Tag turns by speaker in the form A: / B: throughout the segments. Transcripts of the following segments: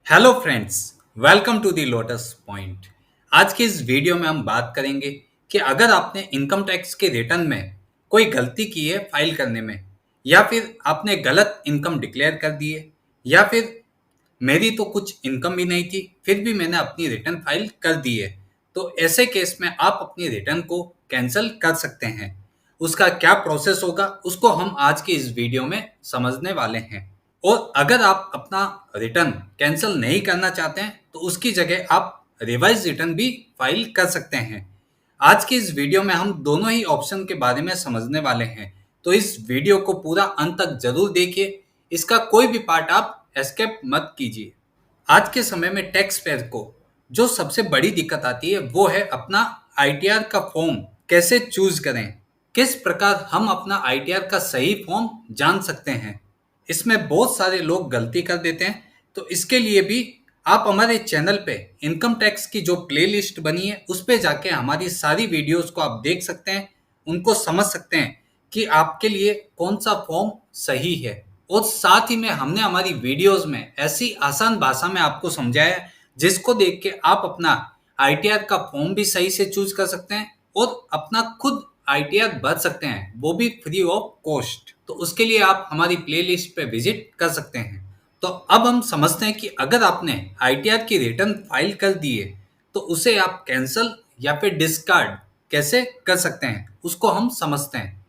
A: Hello friends, welcome to the Lotus Point. आज की इस वीडियो में हम बात करेंगे कि अगर आपने इनकम टैक्स के रिटर्न में कोई गलती की है फाइल करने में, या फिर आपने गलत इनकम डिक्लेयर कर दी है, या फिर मेरी तो कुछ इनकम भी नहीं थी फिर भी मैंने अपनी रिटर्न फाइल कर दी है, तो ऐसे केस में आप अपनी रिटर्न को कैंसिल कर सकते हैं। उसका क्या प्रोसेस होगा उसको हम आज की इस वीडियो में समझने वाले हैं। और अगर आप अपना रिटर्न कैंसिल नहीं करना चाहते हैं तो उसकी जगह आप रिवाइज रिटर्न भी फाइल कर सकते हैं। आज की इस वीडियो में हम दोनों ही ऑप्शन के बारे में समझने वाले हैं, तो इस वीडियो को पूरा अंत तक जरूर देखिए। इसका कोई भी पार्ट आप एस्केप मत कीजिए। आज के समय में टैक्स पेयर को जो सबसे बड़ी दिक्कत आती है वो है अपना आईटीआर का फॉर्म कैसे चूज करें, किस प्रकार हम अपना आईटीआर का सही फॉर्म जान सकते हैं। इसमें बहुत सारे लोग गलती कर देते हैं, तो इसके लिए भी आप हमारे चैनल पे इनकम टैक्स की जो प्लेलिस्ट बनी है उस पे जाके हमारी सारी वीडियोस को आप देख सकते हैं, उनको समझ सकते हैं कि आपके लिए कौन सा फॉर्म सही है। और साथ ही में हमने हमारी वीडियोस में ऐसी आसान भाषा में आपको समझाया है जिसको देख के आप अपना आईटीआर का फॉर्म भी सही से चूज कर सकते हैं और अपना खुद आईटीआर भर सकते हैं, वो भी फ्री ऑफ कॉस्ट। तो उसके लिए आप हमारी प्लेलिस्ट पे विजिट कर सकते हैं। तो अब हम समझते हैं कि अगर आपने आईटीआर की रिटर्न फाइल कर दी है तो उसे आप कैंसिल या फिर डिस्कार्ड कैसे कर सकते हैं उसको हम समझते हैं।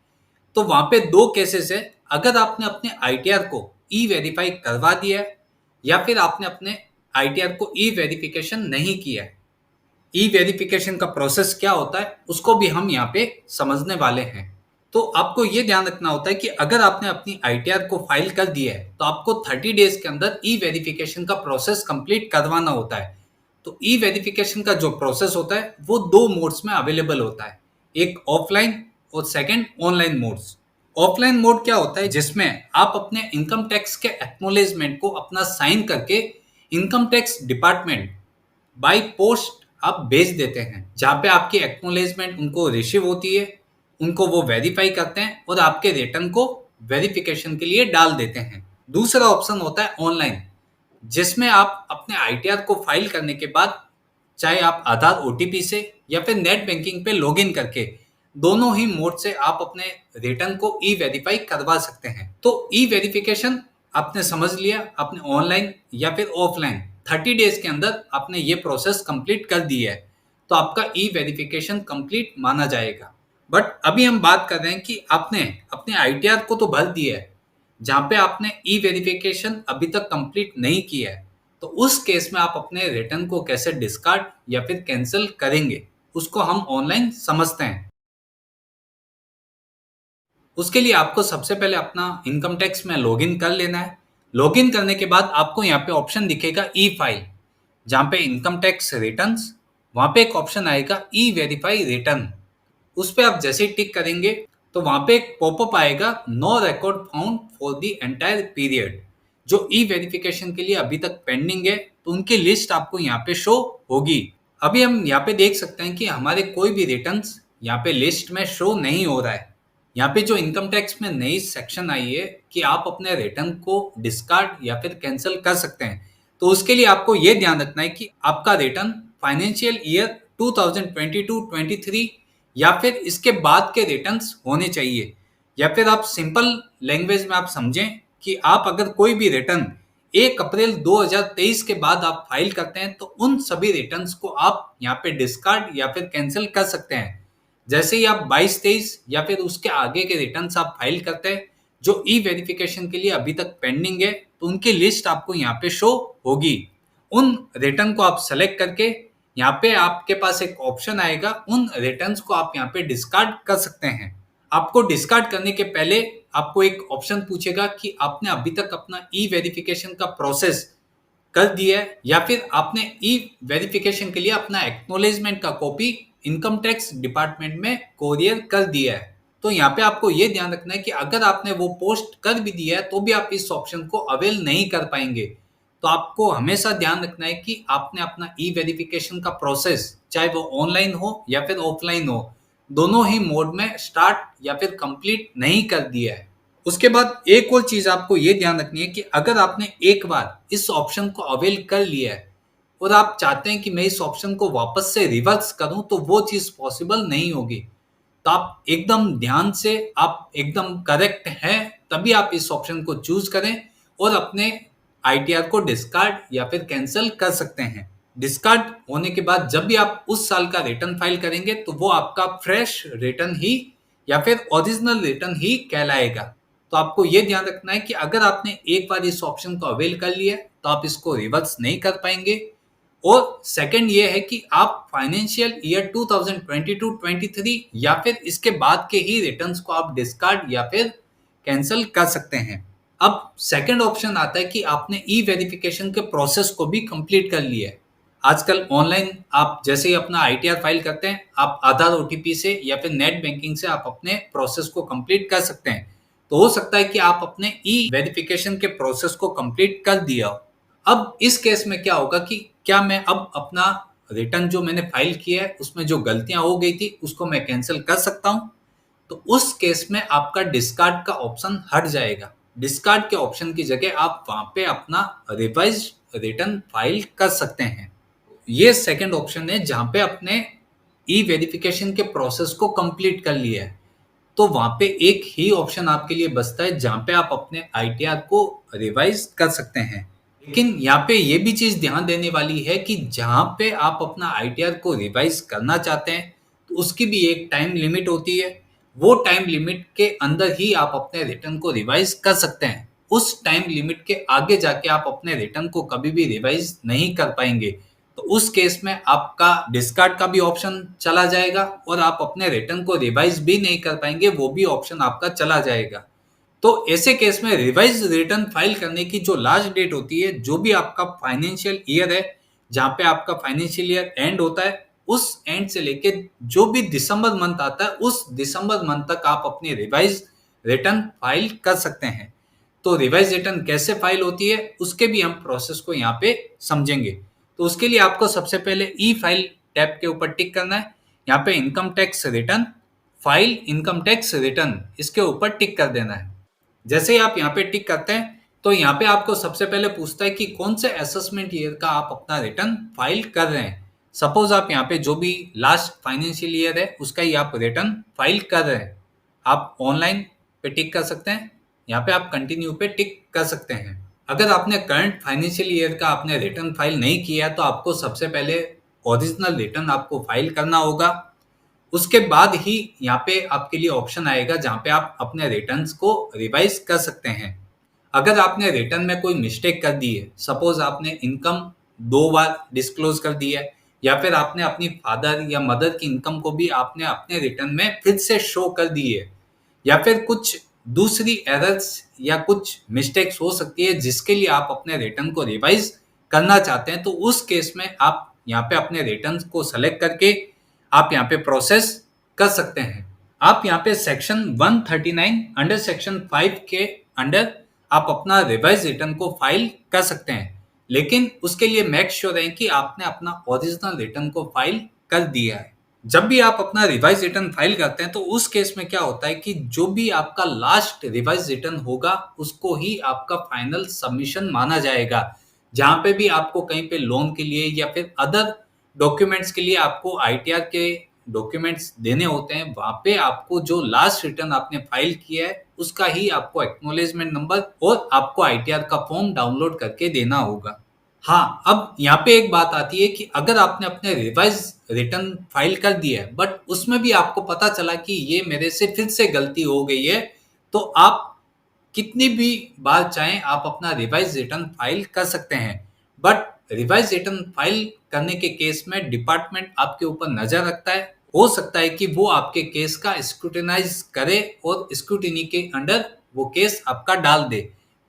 A: तो वहां पे दो केसेस है, अगर आपने अपने आईटीआर को ई वेरीफाई करवा दिया है या फिर आपने अपने आईटीआर को ई वेरिफिकेशन नहीं किया है। ई वेरिफिकेशन का प्रोसेस क्या होता है उसको भी हम यहाँ पे समझने वाले हैं। तो आपको ये ध्यान रखना होता है कि अगर आपने अपनी आईटीआर को फाइल कर दिया है तो आपको 30 डेज के अंदर ई वेरिफिकेशन का प्रोसेस कंप्लीट करवाना होता है। तो ई वेरिफिकेशन का जो प्रोसेस होता है वो दो मोड्स में अवेलेबल होता है, एक ऑफलाइन और second online modes. Offline mode क्या होता है जिसमें आप अपने इनकम टैक्स के एक्नॉलेजमेंट को अपना साइन करके income tax department by post आप भेज देते हैं, जहाँ पे आपकी एक्नॉलेजमेंट उनको रिसीव होती है, उनको वो वेरीफाई करते हैं और आपके रिटर्न को वेरिफिकेशन के लिए डाल देते हैं। दूसरा ऑप्शन होता है ऑनलाइन, जिसमें आप अपने आईटीआर को फाइल करने के बाद चाहे आप आधार ओटीपी से या फिर नेट बैंकिंग पे लॉगिन करके दोनों ही मोड से आप अपने रिटर्न को ई वेरीफाई करवा सकते हैं। तो ई वेरिफिकेशन आपने समझ लिया, आपने ऑनलाइन या फिर ऑफलाइन 30 डेज के अंदर आपने ये प्रोसेस कंप्लीट कर दी है तो आपका ई वेरिफिकेशन कंप्लीट माना जाएगा। बट अभी हम बात कर रहे हैं कि आपने अपने आईटीआर को तो भर दिया है, जहाँ पे आपने ई वेरिफिकेशन अभी तक कंप्लीट नहीं किया है, तो उस केस में आप अपने रिटर्न को कैसे डिस्कार्ड या फिर कैंसिल करेंगे उसको हम ऑनलाइन समझते हैं। उसके लिए आपको सबसे पहले अपना इनकम टैक्स में लॉगिन कर लेना है। लॉगिन करने के बाद आपको यहाँ पे ऑप्शन दिखेगा ई फाइल, जहाँ पे इनकम टैक्स रिटर्न्स, वहाँ पे एक ऑप्शन आएगा ई वेरीफाई रिटर्न। उस पे आप जैसे ही टिक करेंगे तो वहाँ पे एक पॉपअप आएगा no record found for the entire period. जो ई वेरिफिकेशन के लिए अभी तक पेंडिंग है तो उनकी लिस्ट आपको यहाँ पे शो होगी। अभी हम यहाँ पे देख सकते हैं कि हमारे कोई भी रिटर्न्स यहाँ पे लिस्ट में शो नहीं हो रहा है। यहाँ पे जो इनकम टैक्स में नई सेक्शन आई है कि आप अपने रिटर्न को डिस्कार्ड या फिर कैंसिल कर सकते हैं, तो उसके लिए आपको ये ध्यान रखना है कि आपका रिटर्न फाइनेंशियल ईयर 2022-23 या फिर इसके बाद के रिटर्न्स होने चाहिए। या फिर आप सिंपल लैंग्वेज में आप समझें कि आप अगर कोई भी रिटर्न 1 अप्रैल 2023 के बाद आप फाइल करते हैं तो उन सभी रिटर्न्स को आप यहाँ पे डिस्कार्ड या फिर कैंसिल कर सकते हैं। जैसे ही आप 22-23 या फिर उसके आगे के रिटर्न्स आप फाइल करते हैं जो ई वेरिफिकेशन के लिए अभी तक पेंडिंग है, तो उनकी लिस्ट आपको यहाँ पे शो होगी। उन रिटर्न को आप सेलेक्ट करके यहाँ पे आपके पास एक ऑप्शन आएगा, उन रिटर्न्स को आप यहाँ पे डिस्कार्ड कर सकते हैं। आपको डिस्कार्ड करने के पहले आपको एक ऑप्शन पूछेगा कि आपने अभी तक अपना ई वेरिफिकेशन का प्रोसेस कर दिया है या फिर आपने ई वेरिफिकेशन के लिए अपना एक्नॉलेजमेंट का कॉपी इनकम टैक्स डिपार्टमेंट में कोरियर कर दिया है। तो यहाँ पे आपको ये ध्यान रखना है कि अगर आपने वो पोस्ट कर भी दिया है तो भी आप इस ऑप्शन को अवेल नहीं कर पाएंगे। तो आपको हमेशा ध्यान रखना है कि आपने अपना ई वेरिफिकेशन का प्रोसेस चाहे वो ऑनलाइन हो या फिर ऑफलाइन हो, दोनों ही मोड में स्टार्ट या फिर कंप्लीट नहीं कर दिया है। उसके बाद एक और चीज आपको ये ध्यान रखनी है कि अगर आपने एक बार इस ऑप्शन को अवेल कर लिया है और आप चाहते हैं कि मैं इस ऑप्शन को वापस से रिवर्स करूं, तो वो चीज पॉसिबल नहीं होगी। तो आप एकदम ध्यान से, आप एकदम करेक्ट हैं तभी आप इस ऑप्शन को चूज करें और अपने आईटीआर को डिस्कार्ड या फिर कैंसिल कर सकते हैं। डिस्कार्ड होने के बाद जब भी आप उस साल का रिटर्न फाइल करेंगे तो वो आपका फ्रेश रिटर्न ही या फिर ओरिजिनल रिटर्न ही कहलाएगा। तो आपको ये ध्यान रखना है कि अगर आपने एक बार इस ऑप्शन को अवेल कर लिया है तो आप इसको रिवर्स नहीं कर पाएंगे। और सेकंड ये है कि आप फाइनेंशियल ईयर 2022-23 या फिर इसके बाद के ही रिटर्न्स को आप डिस्कार्ड या फिर कैंसिल कर सकते हैं। अब सेकंड ऑप्शन आता है कि आपने ई वेरिफिकेशन के प्रोसेस को भी कंप्लीट कर लिया है। आजकल ऑनलाइन आप जैसे ही अपना आईटीआर फाइल करते हैं, आप आधार ओटीपी से या फिर नेट बैंकिंग से आप अपने प्रोसेस को कंप्लीट कर सकते हैं। तो हो सकता है कि आप अपने ई वेरिफिकेशन के प्रोसेस को कंप्लीट कर दिया हो। अब इस केस में क्या होगा कि क्या मैं अब अपना रिटर्न जो मैंने फाइल किया है उसमें जो गलतियां हो गई थी उसको मैं कैंसिल कर सकता हूं? तो उस केस में आपका डिस्कार्ड का ऑप्शन हट जाएगा। डिस्कार्ड के ऑप्शन की जगह आप वहां पे अपना रिवाइज रिटर्न फाइल कर सकते हैं। ये सेकंड ऑप्शन है जहां पे अपने ई वेरिफिकेशन के प्रोसेस को कंप्लीट कर लिया है। तो वहां पे एक ही ऑप्शन आपके लिए बचता है जहां पे आप अपने आईटीआर को रिवाइज कर सकते हैं। लेकिन यहाँ पे ये भी चीज ध्यान देने वाली है कि जहां पे आप अपना आईटीआर को रिवाइज करना चाहते हैं तो उसकी भी एक टाइम लिमिट होती है। वो टाइम लिमिट के अंदर ही आप अपने रिटर्न को रिवाइज कर सकते हैं। उस टाइम लिमिट के आगे जाके आप अपने रिटर्न को कभी भी रिवाइज नहीं कर पाएंगे। तो उस केस में आपका डिस्कार्ड का भी ऑप्शन चला जाएगा और आप अपने रिटर्न को रिवाइज भी नहीं कर पाएंगे, वो भी ऑप्शन आपका चला जाएगा। तो ऐसे केस में रिवाइज रिटर्न फाइल करने की जो लास्ट डेट होती है, जो भी आपका फाइनेंशियल ईयर है, जहां पे आपका फाइनेंशियल ईयर एंड होता है, उस एंड से लेके जो भी दिसंबर मंथ आता है उस दिसंबर मंथ तक आप अपनी रिवाइज रिटर्न फाइल कर सकते हैं। तो रिवाइज रिटर्न कैसे फाइल होती है उसके भी हम प्रोसेस को यहाँ पे समझेंगे। तो उसके लिए आपको सबसे पहले ई फाइल टैब के ऊपर टिक करना है। यहाँ पे income tax return file income tax return इसके ऊपर टिक कर देना है। जैसे ही आप यहाँ पे टिक करते हैं तो यहाँ पे आपको सबसे पहले पूछता है कि कौन से असेसमेंट ईयर का आप अपना रिटर्न फाइल कर रहे हैं। सपोज आप यहाँ पे जो भी लास्ट फाइनेंशियल ईयर है उसका ही आप रिटर्न फाइल कर रहे हैं। आप ऑनलाइन पे टिक कर सकते हैं, यहाँ पे आप कंटिन्यू पे टिक कर सकते हैं। अगर आपने करंट फाइनेंशियल ईयर का आपने रिटर्न फाइल नहीं किया है तो आपको सबसे पहले ओरिजिनल रिटर्न आपको फाइल करना होगा। उसके बाद ही यहाँ पे आपके लिए ऑप्शन आएगा जहाँ पे आप अपने रिटर्न्स को रिवाइज कर सकते हैं। अगर आपने रिटर्न में कोई मिस्टेक कर दी है, सपोज आपने इनकम 2 बार डिस्क्लोज कर दी है या फिर आपने अपनी फादर या मदर की इनकम को भी आपने अपने रिटर्न में फिर से शो कर दी है, या फिर कुछ दूसरी एरर्स या कुछ मिस्टेक्स हो सकती है जिसके लिए आप अपने रिटर्न को रिवाइज करना चाहते हैं, तो उस केस में आप यहाँ पे अपने रिटर्न को सेलेक्ट करके आप यहाँ पे प्रोसेस कर सकते हैं। आप यहाँ पे सेक्शन 139 अंडर सेक्शन 5 के अंडर आप अपना रिवाइज रिटर्न को फाइल कर सकते हैं, लेकिन उसके लिए मेक श्योर है कि आपने अपना ओरिजिनल रिटर्न को फाइल कर दिया है। जब भी आप अपना रिवाइज रिटर्न फाइल करते हैं तो उस केस में क्या होता है कि जो भी आपका लास्ट रिवाइज रिटर्न होगा उसको ही आपका फाइनल सबमिशन माना जाएगा। जहां पे भी आपको कहीं पे लोन के लिए या फिर अदर डॉक्यूमेंट्स के लिए आपको आईटीआर के डॉक्यूमेंट्स देने होते हैं, वहां पे आपको जो लास्ट रिटर्न आपने फाइल किया है उसका ही आपको एक्नॉलेजमेंट नंबर और आपको आईटीआर का फॉर्म डाउनलोड करके देना होगा। हाँ, अब यहाँ पे एक बात आती है कि अगर आपने अपने रिवाइज रिटर्न फाइल कर दिया है बट उसमें भी आपको पता चला कि ये मेरे से फिर से गलती हो गई है, तो आप कितनी भी बार चाहें आप अपना रिवाइज रिटर्न फाइल कर सकते हैं। बट रिवाइज रिटर्न फाइल करने के केस में डिपार्टमेंट आपके ऊपर नजर रखता है। हो सकता है कि वो आपके केस का स्क्रूटिनाइज करे और स्क्रूटिनी के अंडर वो केस आपका डाल दे।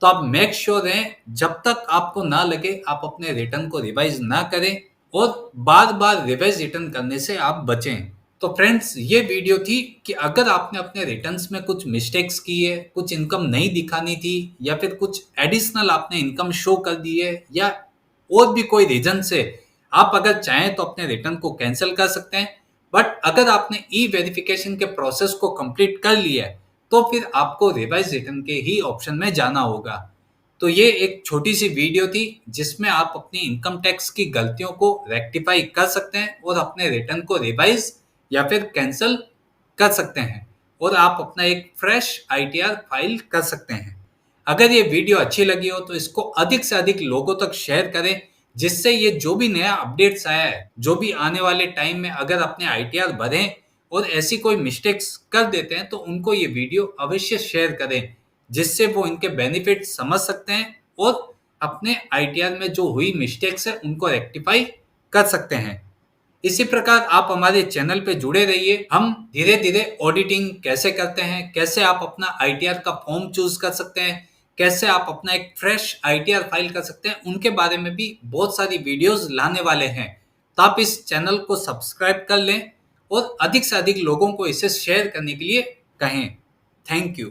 A: तो आप मेक श्योर रहें, जब तक आपको ना लगे आप अपने रिटर्न को रिवाइज ना करें और बार बार रिवाइज रिटर्न करने से आप बचें। तो फ्रेंड्स, ये वीडियो थी कि अगर आपने अपने रिटर्न्स में कुछ मिस्टेक्स की है, कुछ इनकम नहीं दिखानी थी या फिर कुछ एडिशनल आपने इनकम शो कर दी है या और भी कोई रीजन से आप अगर चाहें तो अपने रिटर्न को कैंसिल कर सकते हैं। बट अगर आपने ई वेरिफिकेशन के प्रोसेस को कंप्लीट कर लिया है तो फिर आपको रिवाइज रिटर्न के ही ऑप्शन में जाना होगा। तो ये एक छोटी सी वीडियो थी जिसमें आप अपनी इनकम टैक्स की गलतियों को रेक्टिफाई कर सकते हैं और अपने रिटर्न को रिवाइज या फिर कैंसिल कर सकते हैं और आप अपना एक फ्रेश आईटीआर फाइल कर सकते हैं। अगर ये वीडियो अच्छी लगी हो तो इसको अधिक से अधिक लोगों तक शेयर करें, जिससे ये जो भी नया अपडेट्स आया है, जो भी आने वाले टाइम में अगर अपने आईटीआर भरें और ऐसी कोई मिस्टेक्स कर देते हैं तो उनको ये वीडियो अवश्य शेयर करें, जिससे वो इनके बेनिफिट समझ सकते हैं और अपने आईटीआर में जो हुई मिस्टेक्स है उनको रेक्टिफाई कर सकते हैं। इसी प्रकार आप हमारे चैनल पे जुड़े रहिए। हम धीरे धीरे ऑडिटिंग कैसे करते हैं, कैसे आप अपना आईटीआर का फॉर्म चूज कर सकते हैं, कैसे आप अपना एक फ्रेश आईटीआर फाइल कर सकते हैं, उनके बारे में भी बहुत सारी वीडियोस लाने वाले हैं। तो आप इस चैनल को सब्सक्राइब कर लें और अधिक से अधिक लोगों को इसे शेयर करने के लिए कहें। Thank you.